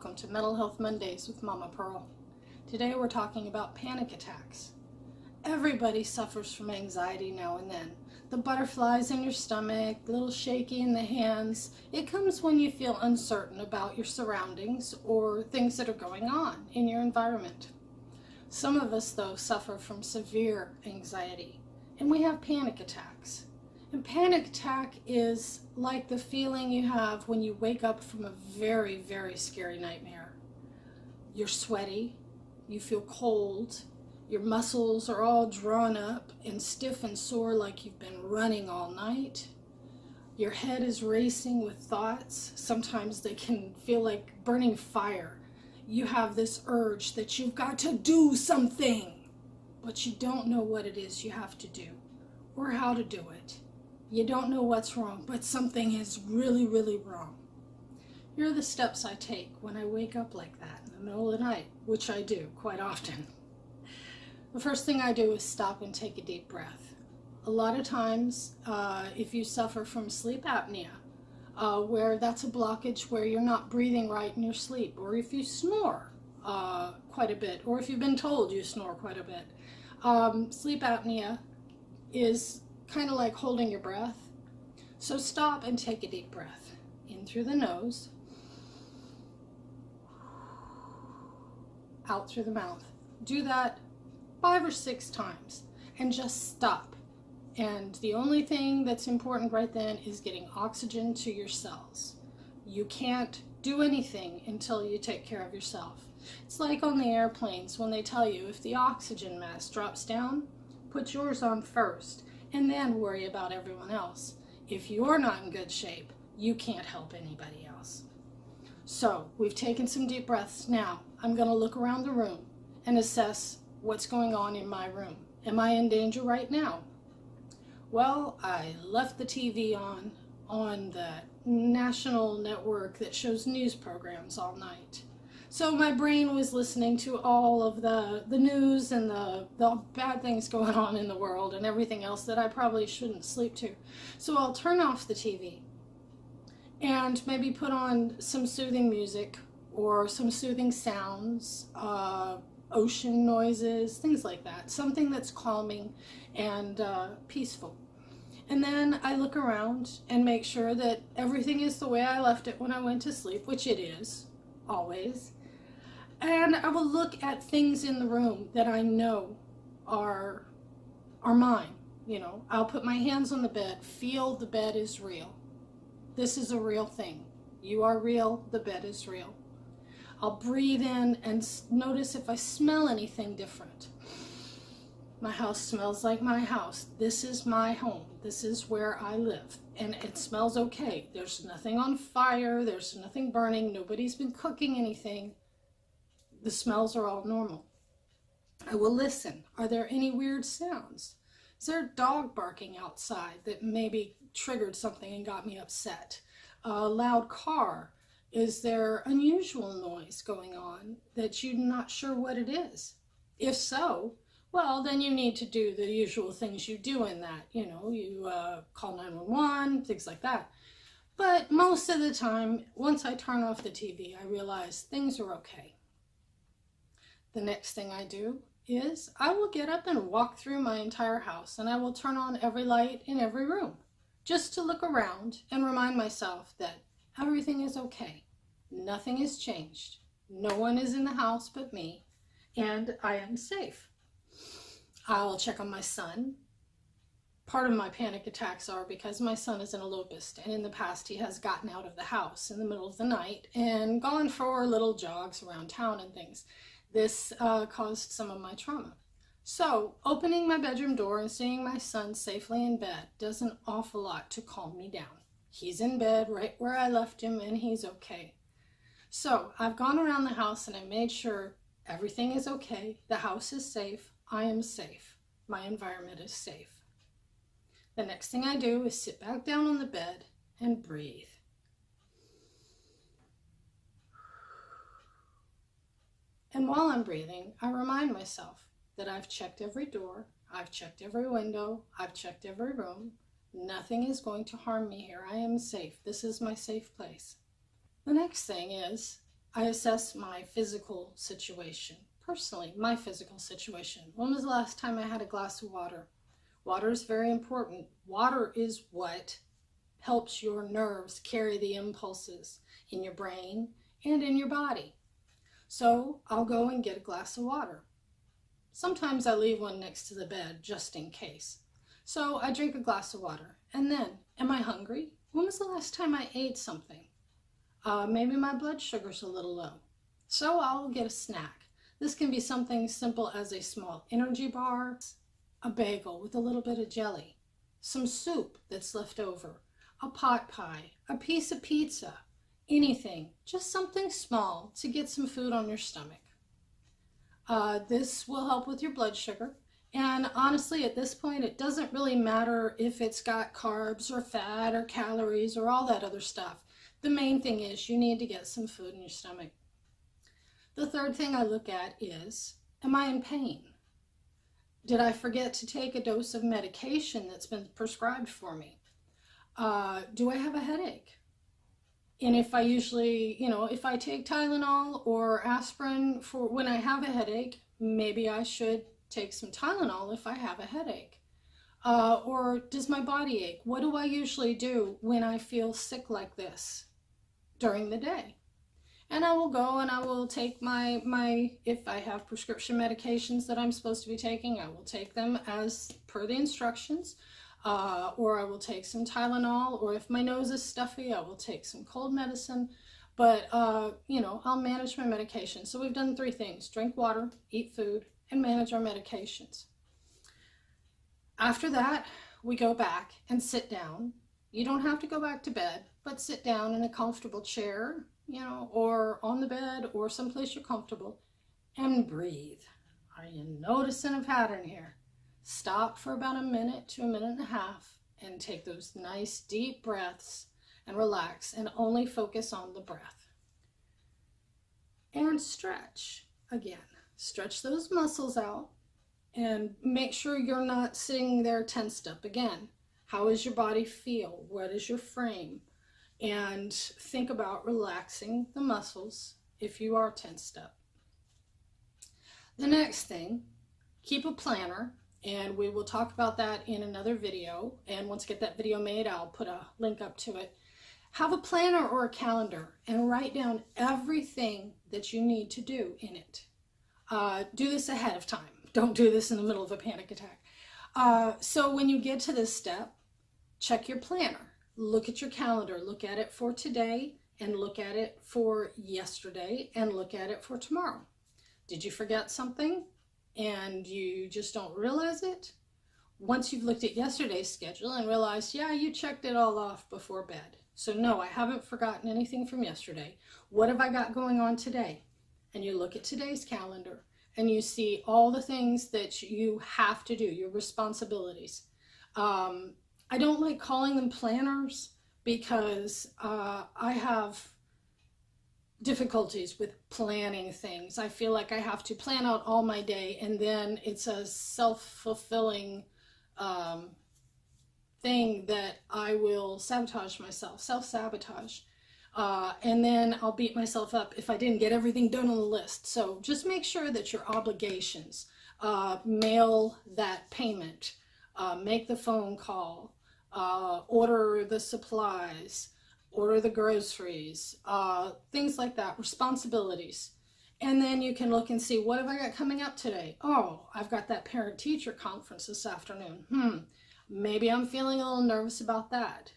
welcome to Mental Health Mondays with Mama Pearl. Today we're talking about panic attacks. Everybody suffers from anxiety now and then. The butterflies in your stomach, little shaky in the hands. It comes when you feel uncertain about your surroundings or things that are going on in your environment. Some of us, though, suffer from severe anxiety, and we have panic attacks. And panic attack is like the feeling you have when you wake up from a very, very scary nightmare. You're sweaty, you feel cold, your muscles are all drawn up and stiff and sore like you've been running all night. Your head is racing with thoughts. Sometimes they can feel like burning fire. You have this urge that you've got to do something, but you don't know what it is you have to do or how to do it. You don't know what's wrong, but something is really, really wrong. Here are the steps I take when I wake up like that in the middle of the night, which I do quite often. The first thing I do is stop and take a deep breath. A lot of times, if you suffer from sleep apnea, where that's a blockage where you're not breathing right in your sleep, or if you snore quite a bit, or if you've been told you snore quite a bit, sleep apnea is kind of like holding your breath. So stop and take a deep breath in through the nose, out through the mouth. Do that 5 or 6 times and just stop. And the only thing that's important right then is getting oxygen to your cells. You can't do anything until you take care of yourself. It's like on the airplanes when they tell you if the oxygen mask drops down, put yours on first and then worry about everyone else. If you're not in good shape, you can't help anybody else. So we've taken some deep breaths. Now I'm going to look around the room and assess what's going on in my room. Am I in danger right now? Well, I left the TV on the national network that shows news programs all night. So my brain was listening to all of the news and the bad things going on in the world and everything else that I probably shouldn't sleep to. So I'll turn off the TV and maybe put on some soothing music or some soothing sounds, ocean noises, things like that. Something that's calming and peaceful. And then I look around and make sure that everything is the way I left it when I went to sleep, which it is, always. And I will look at things in the room that I know are mine. You know, I'll put my hands on the bed, feel the bed is real. This is a real thing. You are real, the bed is real. I'll breathe in and notice if I smell anything different. My house smells like my house. This is my home. This is where I live. And it smells okay. There's nothing on fire. There's nothing burning. Nobody's been cooking anything. The smells are all normal. I will listen. Are there any weird sounds? Is there a dog barking outside that maybe triggered something and got me upset? A loud car? Is there unusual noise going on that you're not sure what it is? If so, well, then you need to do the usual things you do in that. You know, you call 911, things like that. But most of the time, once I turn off the TV, I realize things are okay. The next thing I do is I will get up and walk through my entire house, and I will turn on every light in every room just to look around and remind myself that everything is okay. Nothing has changed. No one is in the house but me, and I am safe. I'll check on my son. Part of my panic attacks are because my son is an elopist, and in the past he has gotten out of the house in the middle of the night and gone for little jogs around town and things. This caused some of my trauma. So opening my bedroom door and seeing my son safely in bed does an awful lot to calm me down. He's in bed right where I left him, and he's okay. So I've gone around the house and I made sure everything is okay. The house is safe. I am safe. My environment is safe. The next thing I do is sit back down on the bed and breathe. And while I'm breathing, I remind myself that I've checked every door, I've checked every window, I've checked every room. Nothing is going to harm me here. I am safe. This is my safe place. The next thing is I assess my physical situation. Personally, my physical situation. When was the last time I had a glass of water? Water is very important. Water is what helps your nerves carry the impulses in your brain and in your body. So I'll go and get a glass of water. Sometimes I leave one next to the bed just in case. So I drink a glass of water. And then, am I hungry? When was the last time I ate something? Maybe my blood sugar's a little low. So I'll get a snack. This can be something simple as a small energy bar, a bagel with a little bit of jelly, some soup that's left over, a pot pie, a piece of pizza, anything, just something small to get some food on your stomach. This will help with your blood sugar. And honestly, at this point, it doesn't really matter if it's got carbs or fat or calories or all that other stuff. The main thing is you need to get some food in your stomach. The third thing I look at is, am I in pain? Did I forget to take a dose of medication that's been prescribed for me? Do I have a headache? And if I usually, if I take Tylenol or aspirin for when I have a headache, maybe I should take some Tylenol if I have a headache. Or does my body ache? What do I usually do when I feel sick like this during the day? And I will go and I will take my if I have prescription medications that I'm supposed to be taking, I will take them as per the instructions. Or I will take some Tylenol, or if my nose is stuffy, I will take some cold medicine. But, I'll manage my medication. So we've done 3 things: drink water, eat food, and manage our medications. After that, we go back and sit down. You don't have to go back to bed, but sit down in a comfortable chair, or on the bed or someplace you're comfortable, and breathe. Are you noticing a pattern here? Stop for about a minute to a minute and a half and take those nice deep breaths and relax and only focus on the breath. And stretch again. Stretch those muscles out and make sure you're not sitting there tensed up. Again, how does your body feel? What is your frame? And think about relaxing the muscles if you are tensed up. The next thing, keep a planner. And we will talk about that in another video. And once I get that video made, I'll put a link up to it. Have a planner or a calendar and write down everything that you need to do in it. Do this ahead of time. Don't do this in the middle of a panic attack. So when you get to this step, check your planner. Look at your calendar. Look at it for today and look at it for yesterday and look at it for tomorrow. Did you forget something? And you just don't realize it? Once you've looked at yesterday's schedule and realized, yeah, you checked it all off before bed. So no, I haven't forgotten anything from yesterday. What have I got going on today? And you look at today's calendar and you see all the things that you have to do, your responsibilities. I don't like calling them planners because I have difficulties with planning things. I feel like I have to plan out all my day and then it's a self-fulfilling thing that I will sabotage myself, self-sabotage. And then I'll beat myself up if I didn't get everything done on the list. So just make sure that your obligations, mail that payment, make the phone call, order the supplies, order the groceries, things like that, responsibilities. And then you can look and see, what have I got coming up today? Oh, I've got that parent-teacher conference this afternoon. Maybe I'm feeling a little nervous about that.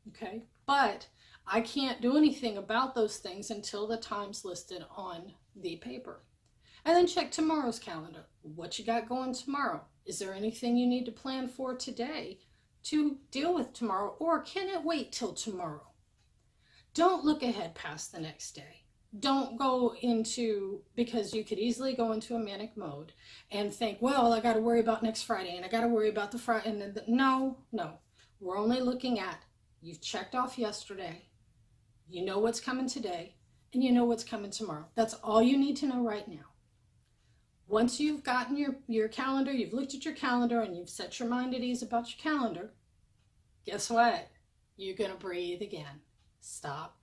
Okay, but I can't do anything about those things until the time's listed on the paper. And then check tomorrow's calendar. What you got going tomorrow? Is there anything you need to plan for today to deal with tomorrow, or can it wait till tomorrow? Don't look ahead past the next day. Don't go into, because you could easily go into a manic mode and think, well, I got to worry about next Friday and I got to worry about the Friday. And then no. We're only looking at, you've checked off yesterday, you know what's coming today, and you know what's coming tomorrow. That's all you need to know right now. Once you've gotten your calendar, you've looked at your calendar and you've set your mind at ease about your calendar, guess what? You're going to breathe again. Stop.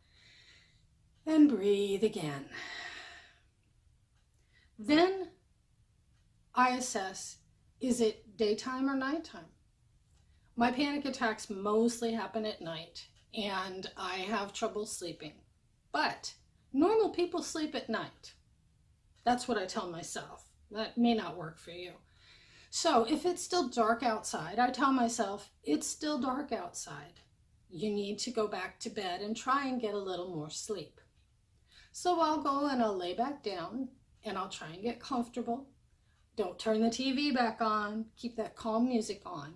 and breathe again. Then I assess, is it daytime or nighttime? My panic attacks mostly happen at night, and I have trouble sleeping. But normal people sleep at night. That's what I tell myself. That may not work for you. So if it's still dark outside, I tell myself, it's still dark outside. You need to go back to bed and try and get a little more sleep. So I'll go and I'll lay back down and I'll try and get comfortable. Don't turn the TV back on. Keep that calm music on.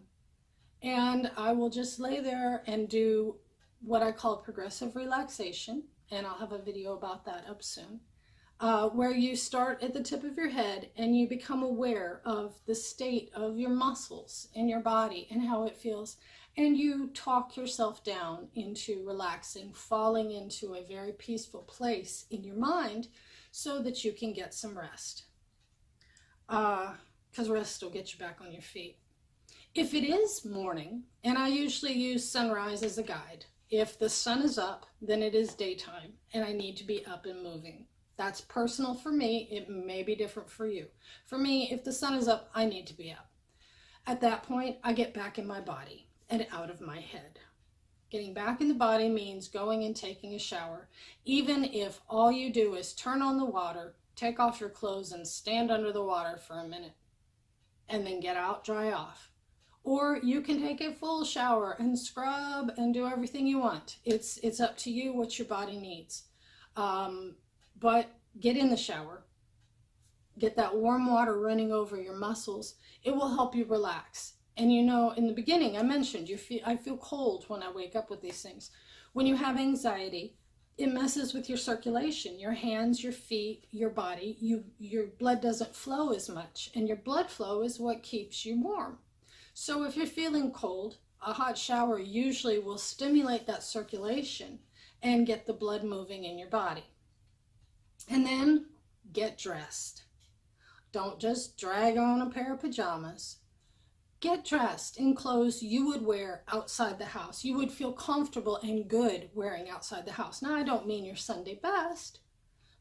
And I will just lay there and do what I call progressive relaxation. And I'll have a video about that up soon. Where you start at the tip of your head and you become aware of the state of your muscles in your body and how it feels. And you talk yourself down into relaxing, falling into a very peaceful place in your mind so that you can get some rest. Because rest will get you back on your feet. If it is morning, and I usually use sunrise as a guide. If the sun is up, then it is daytime and I need to be up and moving. That's personal for me. It may be different for you. For me, if the sun is up, I need to be up. At that point, I get back in my body and out of my head. Getting back in the body means going and taking a shower, even if all you do is turn on the water, take off your clothes, and stand under the water for a minute, and then get out, dry off. Or you can take a full shower and scrub and do everything you want. It's up to you what your body needs. But get in the shower. Get that warm water running over your muscles. It will help you relax. And you know, in the beginning, I mentioned I feel cold when I wake up with these things. When you have anxiety, it messes with your circulation, your hands, your feet, your body. Your blood doesn't flow as much, and your blood flow is what keeps you warm. So if you're feeling cold, a hot shower usually will stimulate that circulation and get the blood moving in your body. And then get dressed. Don't just drag on a pair of pajamas. Get dressed in clothes you would wear outside the house. You would feel comfortable and good wearing outside the house. Now, I don't mean your Sunday best,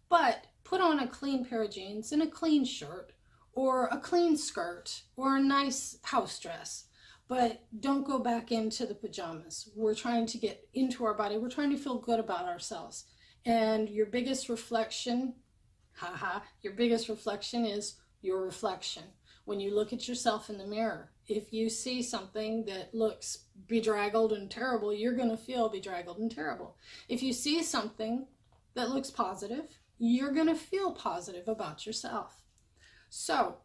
but put on a clean pair of jeans and a clean shirt or a clean skirt or a nice house dress. But don't go back into the pajamas. We're trying to get into our body. We're trying to feel good about ourselves. And your biggest reflection, your biggest reflection is your reflection. When you look at yourself in the mirror, if you see something that looks bedraggled and terrible, you're going to feel bedraggled and terrible. If you see something that looks positive, you're going to feel positive about yourself. So,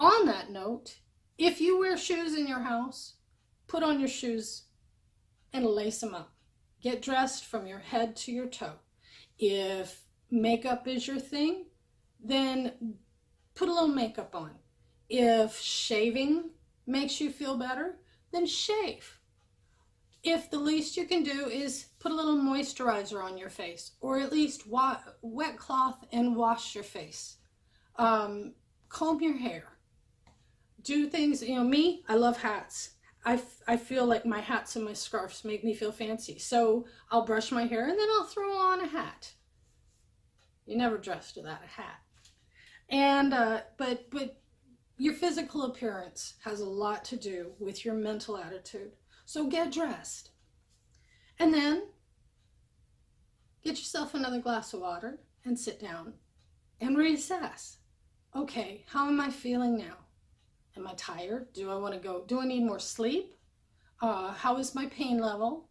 on that note, if you wear shoes in your house, put on your shoes and lace them up. Get dressed from your head to your toe. If makeup is your thing, then put a little makeup on. If shaving makes you feel better, then shave. If the least you can do is put a little moisturizer on your face, or at least wet cloth and wash your face. Comb your hair. Do things, me, I love hats. I feel like my hats and my scarves make me feel fancy. So I'll brush my hair and then I'll throw on a hat. You never dressed without a hat. And, but your physical appearance has a lot to do with your mental attitude. So get dressed. And then get yourself another glass of water and sit down and reassess. Okay, how am I feeling now? Am I tired? Do I want to go? Do I need more sleep? How is my pain level?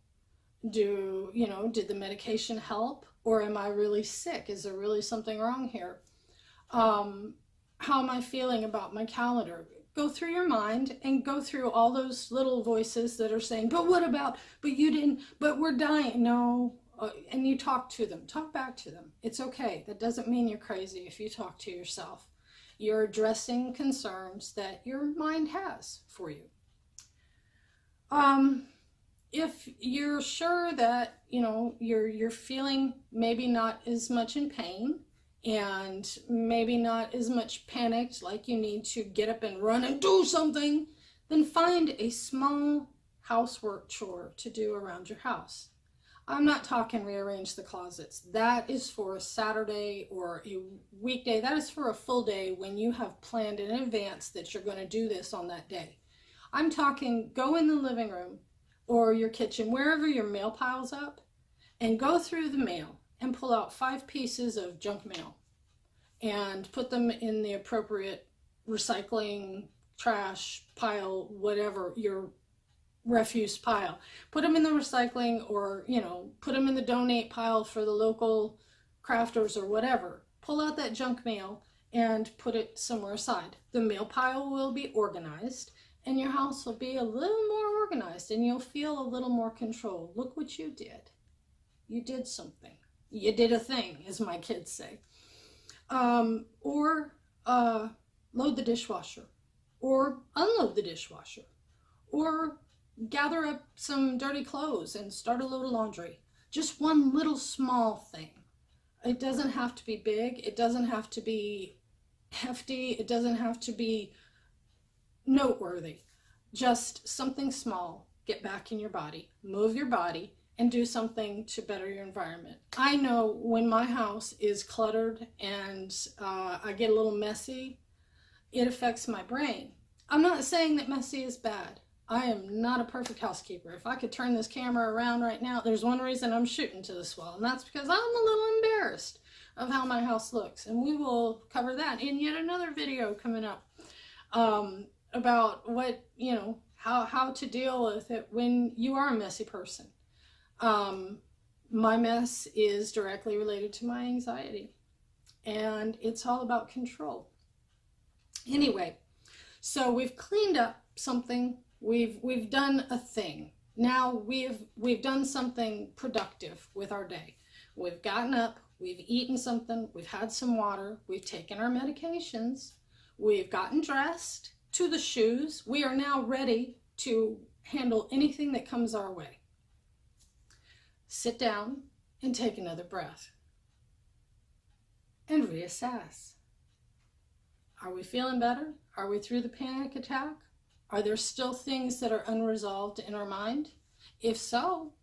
Did the medication help? Or am I really sick? Is there really something wrong here? How am I feeling about my calendar? Go through your mind and go through all those little voices that are saying, but what about, but you didn't, but we're dying. No, and you talk to them. Talk back to them. It's okay. That doesn't mean you're crazy if you talk to yourself. You're addressing concerns that your mind has for you. If you're sure that, you're feeling maybe not as much in pain and maybe not as much panicked, like you need to get up and run and do something, then find a small housework chore to do around your house. I'm not talking rearrange the closets. That is for a Saturday or a weekday. That is for a full day when you have planned in advance that you're going to do this on that day. I'm talking go in the living room or your kitchen, wherever your mail piles up, and go through the mail and pull out 5 pieces of junk mail and put them in the appropriate recycling, trash pile, whatever, your refuse pile. Put them in the recycling, or, you know, put them in the donate pile for the local crafters or whatever. Pull out that junk mail and put it somewhere aside. The mail pile will be organized and your house will be a little more organized and you'll feel a little more control. Look what you did. You did something. You did a thing, as my kids say. Or load the dishwasher, or unload the dishwasher, or gather up some dirty clothes and start a load of laundry. Just one little small thing. It doesn't have to be big. It doesn't have to be hefty. It doesn't have to be noteworthy. Just something small. Get back in your body. Move your body and do something to better your environment. I know when my house is cluttered and I get a little messy, it affects my brain. I'm not saying that messy is bad. I am not a perfect housekeeper. If I could turn this camera around right now, there's one reason I'm shooting to this wall, and that's because I'm a little embarrassed of how my house looks. And we will cover that in yet another video coming up about what, you know, how to deal with it when you are a messy person. My mess is directly related to my anxiety, and it's all about control. Anyway, so we've cleaned up something. We've done a thing. Now we've done something productive with our day. We've gotten up, we've eaten something, we've had some water, we've taken our medications, we've gotten dressed to the shoes. We are now ready to handle anything that comes our way. Sit down and take another breath and reassess. Are we feeling better? Are we through the panic attack? Are there still things that are unresolved in our mind? If so,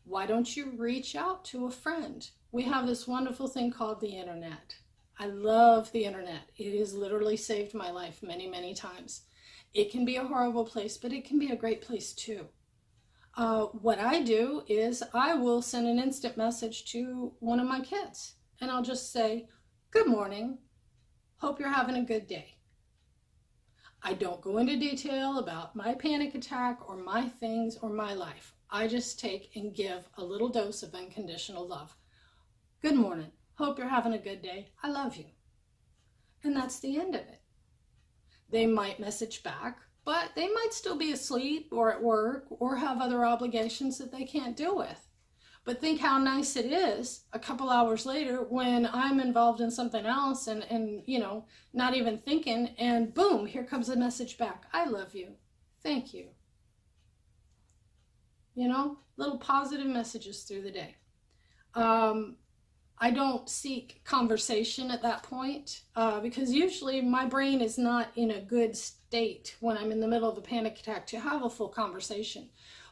why don't you reach out to a friend? We have this wonderful thing called the internet. I love the internet. It has literally saved my life many, many times. It can be a horrible place, but it can be a great place too. What I do is I will send an instant message to one of my kids, and I'll just say, "Good morning. Hope you're having a good day." I don't go into detail about my panic attack or my things or my life. I just take and give a little dose of unconditional love. "Good morning. Hope you're having a good day. I love you." And that's the end of it. They might message back, but they might still be asleep or at work or have other obligations that they can't deal with. But think how nice it is a couple hours later when I'm involved in something else and you know, not even thinking, and boom, here comes a message back. "I love you. Thank you." You know, little positive messages through the day. I don't seek conversation at that point because usually my brain is not in a good state when I'm in the middle of a panic attack to have a full conversation.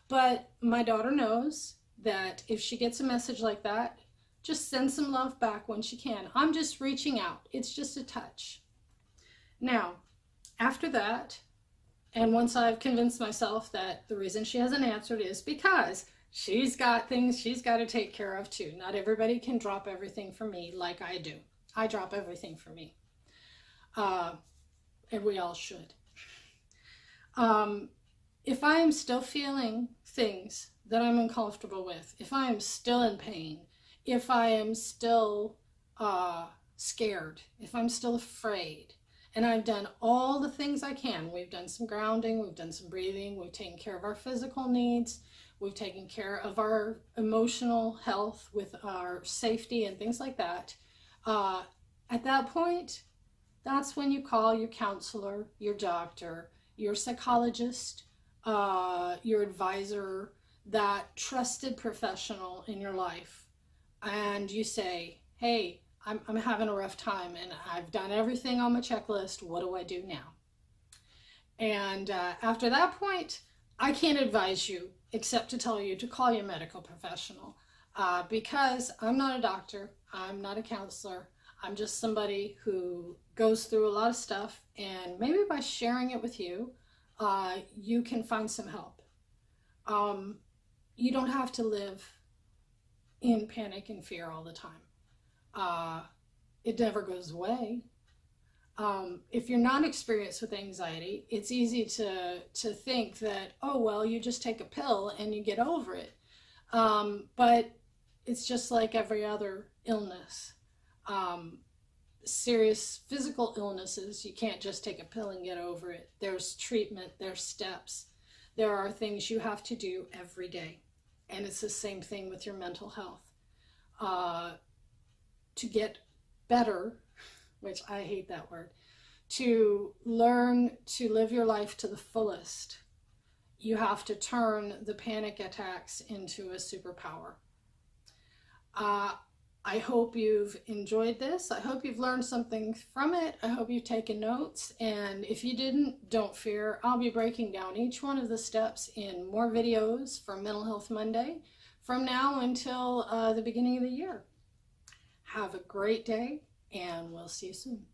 But my daughter knows that if she gets a message like that, just send some love back when she can. I'm just reaching out. It's just a touch. Now, after that, and once I've convinced myself that the reason she hasn't answered is because she's got things she's got to take care of too. Not everybody can drop everything for me like I do. I drop everything for me. And we all should. If I am still feeling things that I'm uncomfortable with, if I am still in pain, if I am still scared, if I'm still afraid, and I've done all the things I can, we've done some grounding, we've done some breathing, we've taken care of our physical needs, we've taken care of our emotional health with our safety and things like that. At that point, that's when you call your counselor, your doctor, your psychologist, your advisor, that trusted professional in your life, and you say, "Hey, I'm having a rough time and I've done everything on my checklist. What do I do now?" And after that point, I can't advise you except to tell you to call your medical professional, because I'm not a doctor, I'm not a counselor, I'm just somebody who goes through a lot of stuff, and maybe by sharing it with you, you can find some help. You don't have to live in panic and fear all the time. It never goes away. If you're not experienced with anxiety, it's easy to think that, oh, well, you just take a pill and you get over it. But it's just like every other illness. Serious physical illnesses, you can't just take a pill and get over it. There's treatment, there's steps. There are things you have to do every day. And it's the same thing with your mental health. To get better, which I hate that word, to learn to live your life to the fullest, you have to turn the panic attacks into a superpower. I hope you've enjoyed this. I hope you've learned something from it. I hope you've taken notes. And if you didn't, don't fear. I'll be breaking down each one of the steps in more videos for Mental Health Monday from now until the beginning of the year. Have a great day, and we'll see you soon.